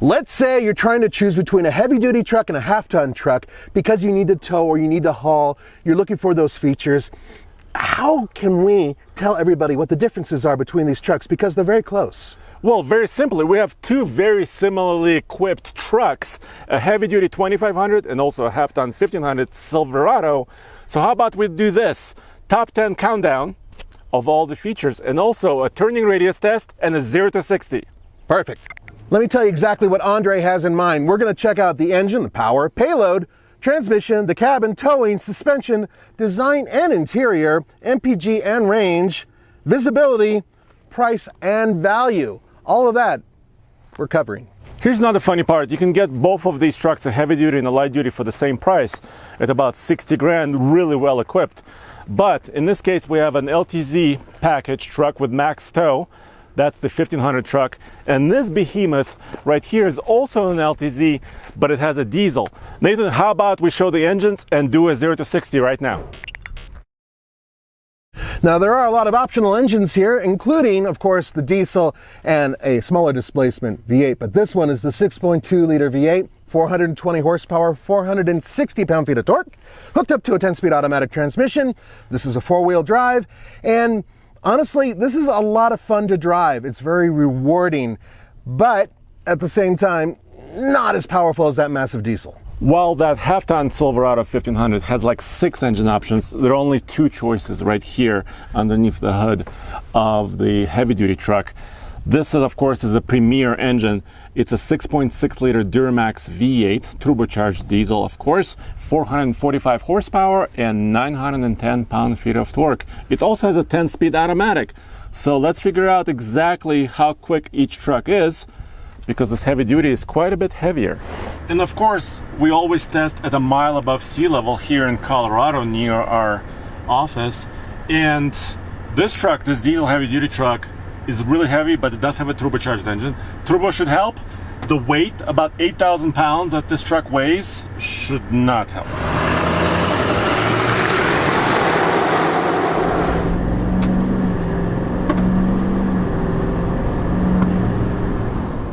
Let's say you're trying to choose between a heavy-duty truck and a half-ton truck because you need to tow or you need to haul, you're looking for those features. How can we tell everybody what the differences are between these trucks, because they're very close? Well, very simply, we have two very similarly equipped trucks, a heavy-duty 2500 and also a half-ton 1500 Silverado. So how about we do this? Top 10 countdown of all the features, and also a turning radius test and a 0 to 60. Perfect. Let me tell you exactly what Andre has in mind. We're going to check out the engine, the power, payload, transmission, the cabin, towing, suspension, design and interior, MPG and range, visibility, price and value. All of that we're covering. Here's another funny part. You can get both of these trucks, a heavy duty and a light duty, for the same price at about 60 grand, really well equipped. But in this case, we have an LTZ package truck with max tow. That's the 1500 truck. And this behemoth right here is also an LTZ, but it has a diesel. Nathan, how about we show the engines and do a 0 to 60 right now? Now, there are a lot of optional engines here, including, of course, the diesel and a smaller displacement V8. But this one is the 6.2 liter V8, 420 horsepower, 460 pound-feet of torque, hooked up to a 10-speed automatic transmission. This is a four-wheel drive, and honestly, this is a lot of fun to drive. It's very rewarding, but at the same time, not as powerful as that massive diesel. While that half-ton Silverado 1500 has like 6 engine options, there are only 2 choices right here underneath the hood of the heavy-duty truck. This, of course, is a premier engine. It's a 6.6 liter Duramax V8, turbocharged diesel, of course, 445 horsepower and 910 pound-feet of torque. It also has a 10-speed automatic. So let's figure out exactly how quick each truck is, because this heavy duty is quite a bit heavier. And of course, we always test at a mile above sea level here in Colorado near our office. And this truck, this diesel heavy duty truck, is really heavy, but it does have a turbocharged engine. Turbo should help. The weight, about 8,000 pounds that this truck weighs, should not help.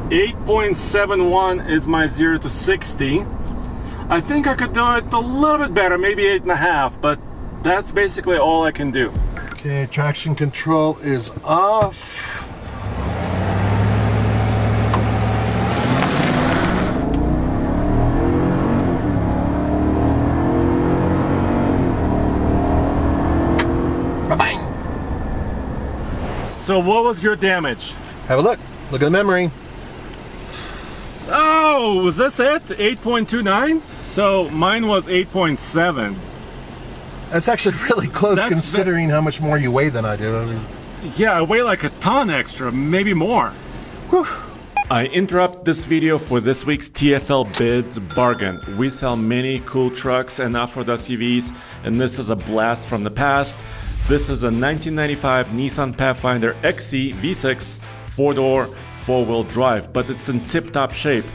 8.71 is my 0 to 60. I think I could do it a little bit better, maybe 8.5, but that's basically all I can do. Okay, traction control is off. Bang! So what was your damage? Have a look. Look at the memory. Oh, was this it? 8.29? So mine was 8.7. That's actually really close considering how much more you weigh than I do. I mean, yeah, I weigh like a ton extra, maybe more. Whew. I interrupt this video for this week's TFLBIDS bargain. We sell many cool trucks and off-road SUVs, and this is a blast from the past. This is a 1995 Nissan Pathfinder XE V6 4-door, 4-wheel drive, but it's in tip-top shape.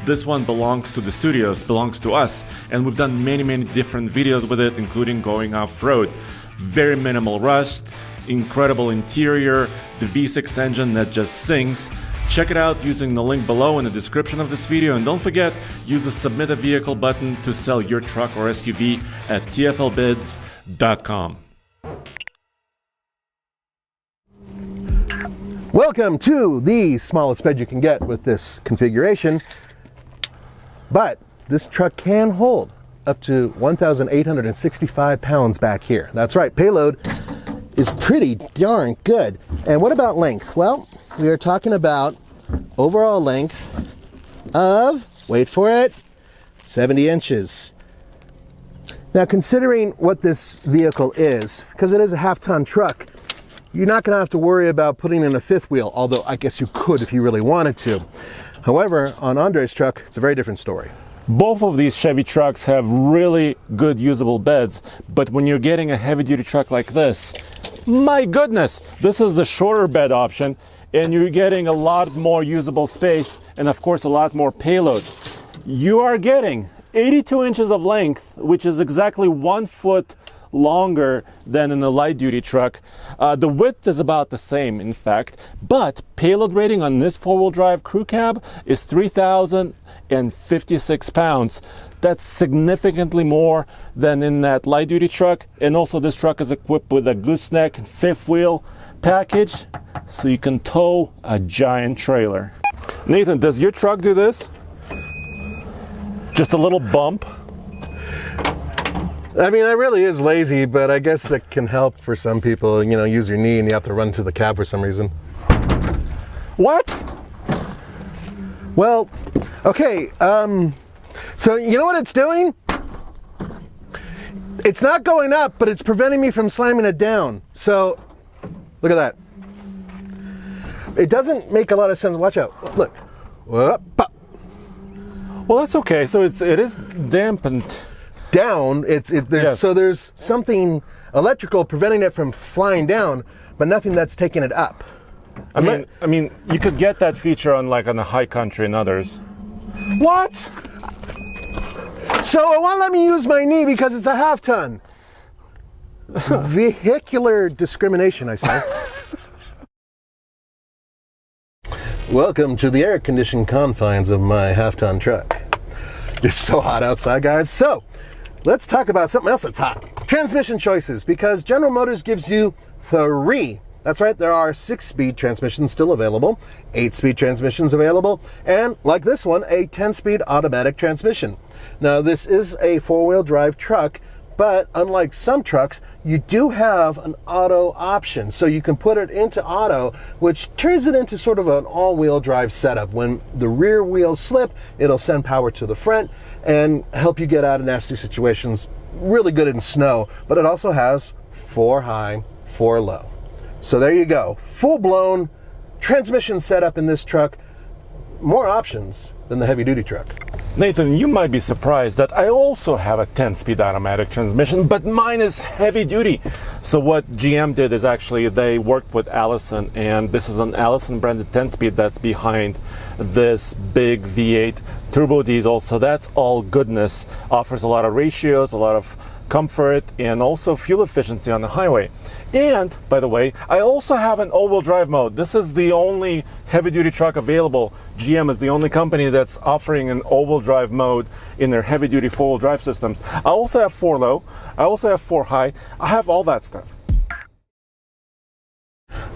This one belongs to the studios, belongs to us, and we've done many different videos with it, including going off-road. Very minimal rust, incredible interior, the V6 engine that just sings. Check it out using the link below in the description of this video, and don't forget, use the submit a vehicle button to sell your truck or SUV at TFLBIDS.com. Welcome to the smallest bed you can get with this configuration, but this truck can hold up to 1,865 pounds back here. That's right, payload is pretty darn good. And what about length? Well, we are talking about overall length of, wait for it, 70 inches. Now, considering what this vehicle is, because it is a half-ton truck, you're not going to have to worry about putting in a fifth wheel, although I guess you could if you really wanted to. However, on Andre's truck, it's a very different story. Both of these Chevy trucks have really good usable beds, but when you're getting a heavy-duty truck like this, my goodness, this is the shorter bed option, and you're getting a lot more usable space, and of course a lot more payload. You are getting 82 inches of length, which is exactly 1 foot longer than in a light duty truck. The width is about the same, in fact, but payload rating on this four-wheel drive crew cab is 3,056 pounds. That's significantly more than in that light duty truck. And also this truck is equipped with a gooseneck and fifth wheel package, so you can tow a giant trailer. Nathan, does your truck do this? Just a little bump? I mean, that really is lazy, but I guess it can help for some people. You know, use your knee and you have to run to the cab for some reason. What? Well, okay, so you know what it's doing? It's not going up, but it's preventing me from slamming it down. So, look at that. It doesn't make a lot of sense. Watch out. Look. Whoop, pop. Well, that's okay. So it is dampened down. Yes. So there's something electrical preventing it from flying down, but nothing that's taking it up. I mean, you could get that feature on the high country and others. What? So it won't let me use my knee because it's a half ton. Vehicular discrimination, I say. Welcome to the air-conditioned confines of my half-ton truck. It's so hot outside, guys. So, let's talk about something else that's hot. Transmission choices, because General Motors gives you 3. That's right, there are 6-speed transmissions still available, 8-speed transmissions available, and, like this one, a 10-speed automatic transmission. Now, this is a 4-wheel drive truck, but unlike some trucks, you do have an auto option. So you can put it into auto, which turns it into sort of an all-wheel drive setup. When the rear wheels slip, it'll send power to the front and help you get out of nasty situations. Really good in snow, but it also has 4 high, 4 low. So there you go. Full-blown transmission setup in this truck. More options than the heavy-duty truck. Nathan, you might be surprised that I also have a 10-speed automatic transmission, but mine is heavy duty. So what GM did is actually they worked with Allison, and this is an Allison branded 10-speed that's behind this big V8 turbo diesel. So that's all goodness. Offers a lot of ratios, a lot of comfort, and also fuel efficiency on the highway. And, by the way, I also have an all-wheel drive mode. This is the only heavy-duty truck available. GM is the only company that's offering an all-wheel drive mode in their heavy-duty four-wheel drive systems. I also have 4 low. I also have 4 high. I have all that stuff.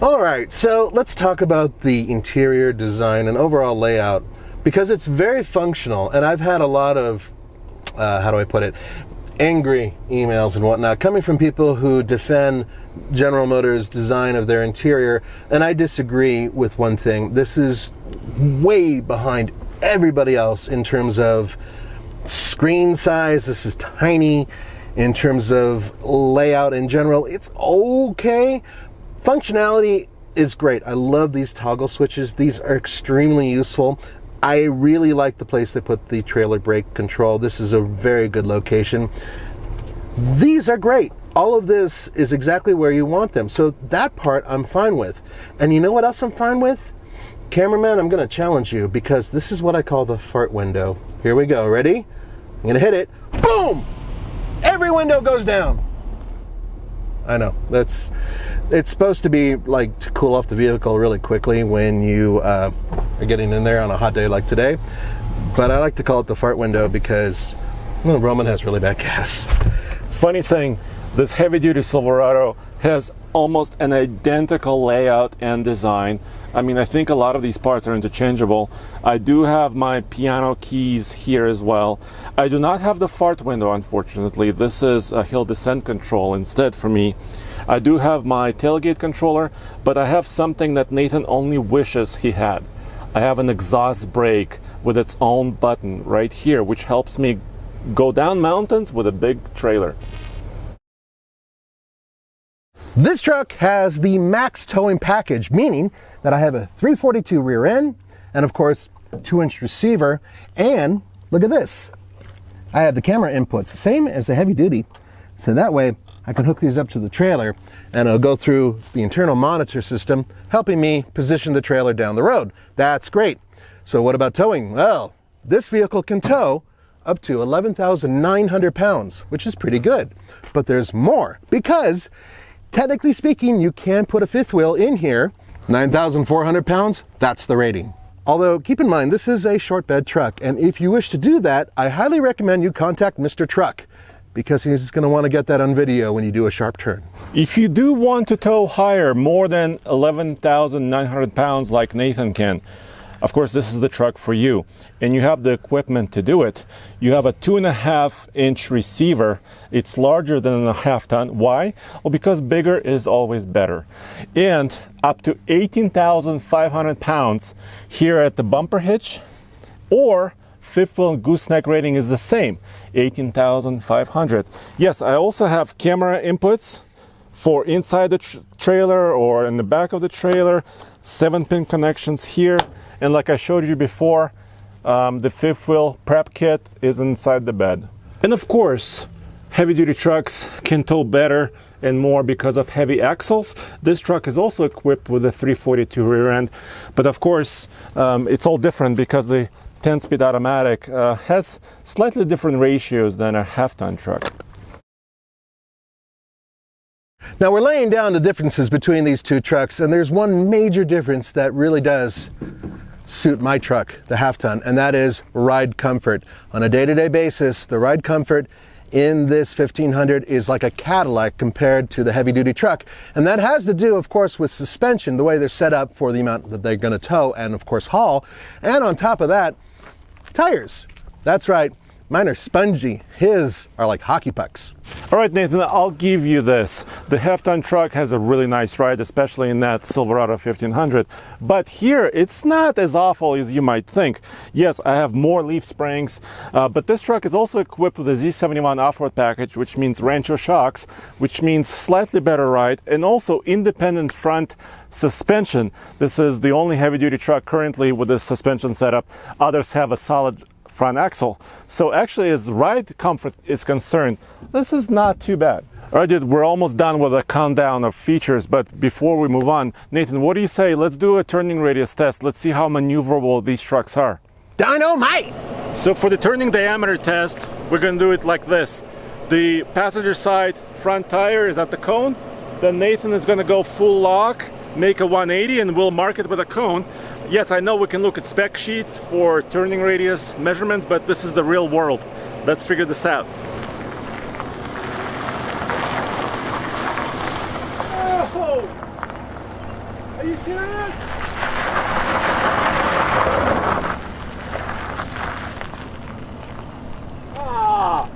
All right, so let's talk about the interior design and overall layout, because it's very functional, and I've had a lot of, how do I put it, angry emails and whatnot coming from people who defend General Motors' design of their interior, and I disagree with one thing. This is way behind everybody else in terms of screen size. This is tiny. In terms of layout in general, it's okay. Functionality is great. I love these toggle switches. These are extremely useful. I really like the place they put the trailer brake control. This is a very good location. These are great. All of this is exactly where you want them. So that part I'm fine with. And you know what else I'm fine with? Cameraman, I'm going to challenge you, because this is what I call the fart window. Here we go. Ready? I'm going to hit it. Boom! Every window goes down. I know. It's supposed to be like to cool off the vehicle really quickly when you are getting in there on a hot day like today. But I like to call it the fart window because, well, Roman has really bad gas. Funny thing, this heavy-duty Silverado has almost an identical layout and design. I mean, I think a lot of these parts are interchangeable. I do have my piano keys here as well. I do not have the fart window, unfortunately. This is a hill descent control instead for me. I do have my tailgate controller, but I have something that Nathan only wishes he had. I have an exhaust brake with its own button right here, which helps me go down mountains with a big trailer. This truck has the max towing package, meaning that I have a 342 rear end and, of course, 2-inch receiver. And look at this. I have the camera inputs, same as the heavy duty. So that way I can hook these up to the trailer and it'll go through the internal monitor system, helping me position the trailer down the road. That's great. So what about towing? Well, this vehicle can tow up to 11,900 pounds, which is pretty good. But there's more, because technically speaking, you can put a fifth wheel in here. 9,400 pounds, that's the rating. Although, keep in mind, this is a short bed truck, and if you wish to do that, I highly recommend you contact Mr. Truck, because he's going to want to get that on video when you do a sharp turn. If you do want to tow higher, more than 11,900 pounds like Nathan can, of course, this is the truck for you, and you have the equipment to do it. You have a 2.5-inch receiver. It's larger than a half-ton. Why? Well, because bigger is always better. And up to 18,500 pounds here at the bumper hitch, or fifth wheel gooseneck rating is the same, 18,500. Yes, I also have camera inputs for inside the trailer or in the back of the trailer, 7-pin connections here. And like I showed you before, the fifth wheel prep kit is inside the bed. And of course, heavy duty trucks can tow better and more because of heavy axles. This truck is also equipped with a 342 rear end, but of course, it's all different because the 10-speed automatic has slightly different ratios than a half-ton truck. Now we're laying down the differences between these two trucks, and there's one major difference that really does suit my truck, the half-ton, and that is ride comfort. On a day-to-day basis, the ride comfort in this 1500 is like a Cadillac compared to the heavy-duty truck, and that has to do, of course, with suspension, the way they're set up for the amount that they're going to tow and, of course, haul. And on top of that, tires. That's right. Mine are spongy. His are like hockey pucks. All right, Nathan, I'll give you this. The half-ton truck has a really nice ride, especially in that Silverado 1500. But here, it's not as awful as you might think. Yes, I have more leaf springs, but this truck is also equipped with a Z71 off-road package, which means Rancho shocks, which means slightly better ride, and also independent front suspension. This is the only heavy-duty truck currently with this suspension setup. Others have a solid front axle. So actually, as ride comfort is concerned, this is not too bad. All right, dude, we're almost done with a countdown of features, but before we move on, Nathan, what do you say? Let's do a turning radius test. Let's see how maneuverable these trucks are. Dynamite! So for the turning diameter test, we're going to do it like this. The passenger side front tire is at the cone. Then Nathan is going to go full lock, make a 180, and we'll mark it with a cone. Yes, I know we can look at spec sheets for turning radius measurements, but this is the real world. Let's figure this out. Oh! Are you serious? Ah!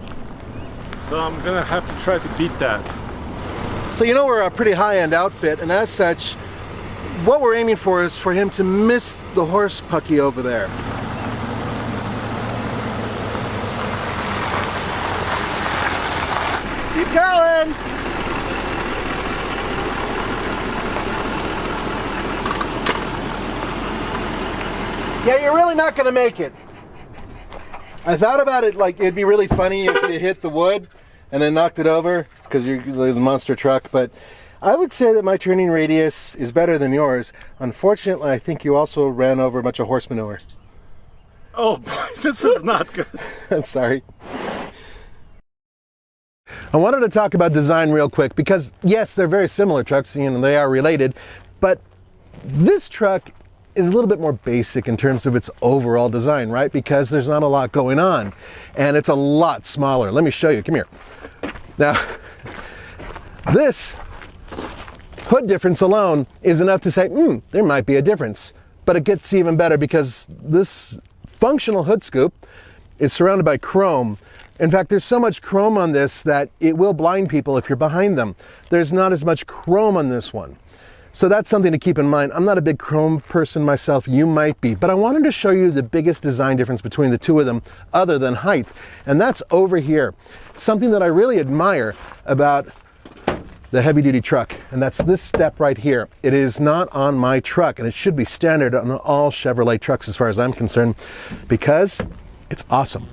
So I'm gonna have to try to beat that. So you know we're a pretty high-end outfit, and as such, what we're aiming for is for him to miss the horse pucky over there. Keep going! Yeah, you're really not gonna make it. I thought about it, like it'd be really funny if you hit the wood and then knocked it over because you're a monster truck, but I would say that my turning radius is better than yours. Unfortunately, I think you also ran over a bunch of horse manure. Oh boy, this is not good. I'm sorry. I wanted to talk about design real quick because, yes, they're very similar trucks, you know, they are related, but this truck is a little bit more basic in terms of its overall design, right? Because there's not a lot going on, and it's a lot smaller. Let me show you. Come here. Now, this hood difference alone is enough to say, there might be a difference. But it gets even better because this functional hood scoop is surrounded by chrome. In fact, there's so much chrome on this that it will blind people if you're behind them. There's not as much chrome on this one. So that's something to keep in mind. I'm not a big chrome person myself, you might be, but I wanted to show you the biggest design difference between the two of them other than height, and that's over here. Something that I really admire about the heavy-duty truck, and that's this step right here. It is not on my truck, and it should be standard on all Chevrolet trucks as far as I'm concerned, because it's awesome.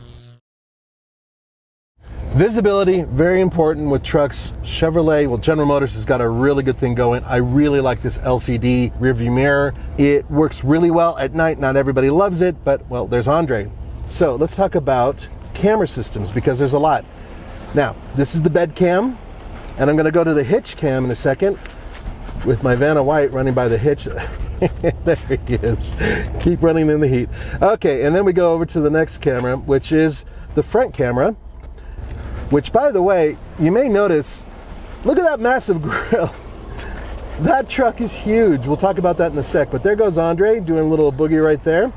Visibility, very important with trucks. Chevrolet, well, General Motors has got a really good thing going. I really like this LCD rearview mirror. It works really well at night. Not everybody loves it, but well, there's Andre. So let's talk about camera systems because there's a lot. Now, this is the bed cam, and I'm going to go to the hitch cam in a second with my Vanna White running by the hitch. There he is. Keep running in the heat. Okay, and then we go over to the next camera, which is the front camera, which, by the way, you may notice, look at that massive grill. That truck is huge. We'll talk about that in a sec, but there goes Andre doing a little boogie right there.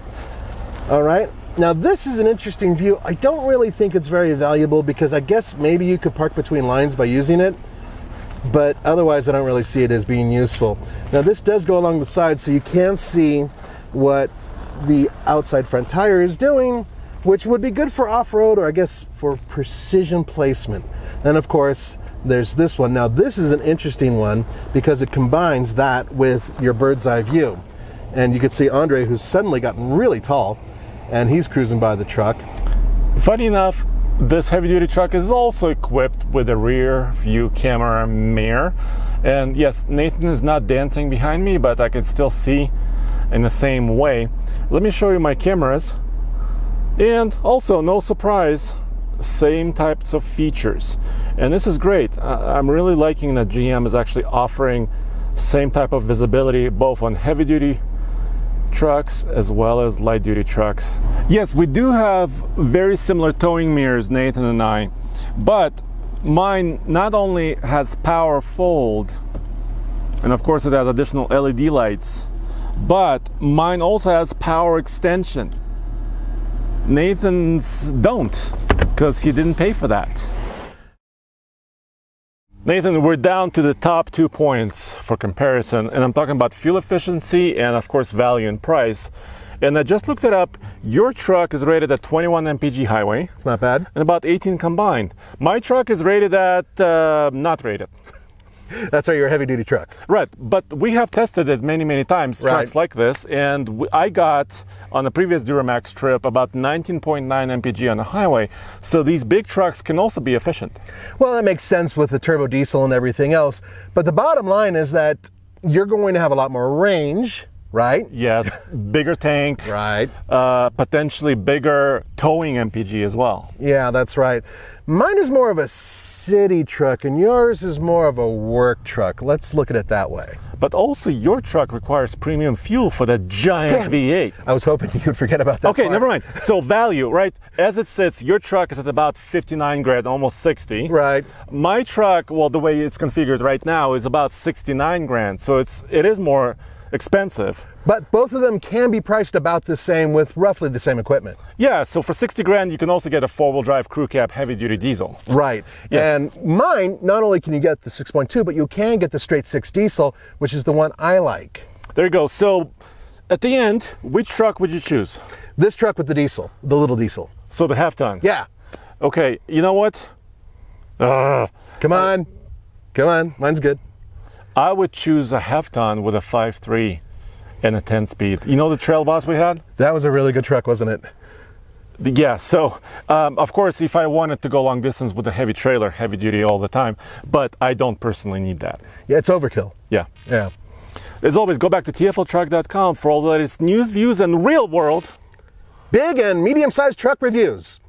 All right. Now, this is an interesting view. I don't really think it's very valuable because I guess maybe you could park between lines by using it, but otherwise I don't really see it as being useful. Now, this does go along the side, so you can see what the outside front tire is doing, which would be good for off-road or I guess for precision placement. And of course, there's this one. Now, this is an interesting one because it combines that with your bird's eye view. And you can see Andre, who's suddenly gotten really tall, and he's cruising by the truck. Funny enough, this heavy-duty truck is also equipped with a rear view camera mirror. And yes, Nathan is not dancing behind me, but I can still see in the same way. Let me show you my cameras. And also, no surprise, same types of features. And this is great. I'm really liking that GM is actually offering same type of visibility both on heavy-duty trucks as well as light-duty trucks. Yes, we do have very similar towing mirrors, Nathan and I, but mine not only has power fold, and of course it has additional LED lights, but mine also has power extension. Nathan's don't, because he didn't pay for that. Nathan, we're down to the top 2 points for comparison, and I'm talking about fuel efficiency and of course value and price. And I just looked it up. Your truck is rated at 21 mpg highway. It's not bad. And about 18 combined. My truck is rated at not rated. That's why you're a heavy-duty truck. Right, but we have tested it many times, trucks like this, and I got on the previous Duramax trip about 19.9 mpg on the highway, so these big trucks can also be efficient. Well, that makes sense with the turbo diesel and everything else, but the bottom line is that you're going to have a lot more range, right? Yes, bigger tank, right? Potentially bigger towing MPG as well. Yeah, that's right. Mine is more of a city truck and yours is more of a work truck. Let's look at it that way. But also your truck requires premium fuel for that giant V8. I was hoping you'd forget about that. Okay, part. never mind. So value, right? As it sits, your truck is at about 59 grand, almost 60. Right. My truck, well, the way it's configured right now is about 69 grand. So it is more expensive. But both of them can be priced about the same with roughly the same equipment. Yeah, so for 60 grand, you can also get a 4-wheel drive crew cab heavy-duty diesel. Right. Yes. And mine, not only can you get the 6.2, but you can get the straight 6 diesel, which is the one I like. There you go. So at the end, which truck would you choose? This truck with the diesel, the little diesel. So the half-ton? Yeah. Okay, you know what? Come on. Come on. Mine's good. I would choose a half-ton with a 5.3 and a 10-speed. You know the Trail Boss we had? That was a really good truck, wasn't it? Yeah, so of course if I wanted to go long distance with a heavy trailer, heavy duty all the time, but I don't personally need that. Yeah, it's overkill. Yeah. Yeah. As always, go back to TFLtruck.com for all the latest news, views, and real world big and medium-sized truck reviews.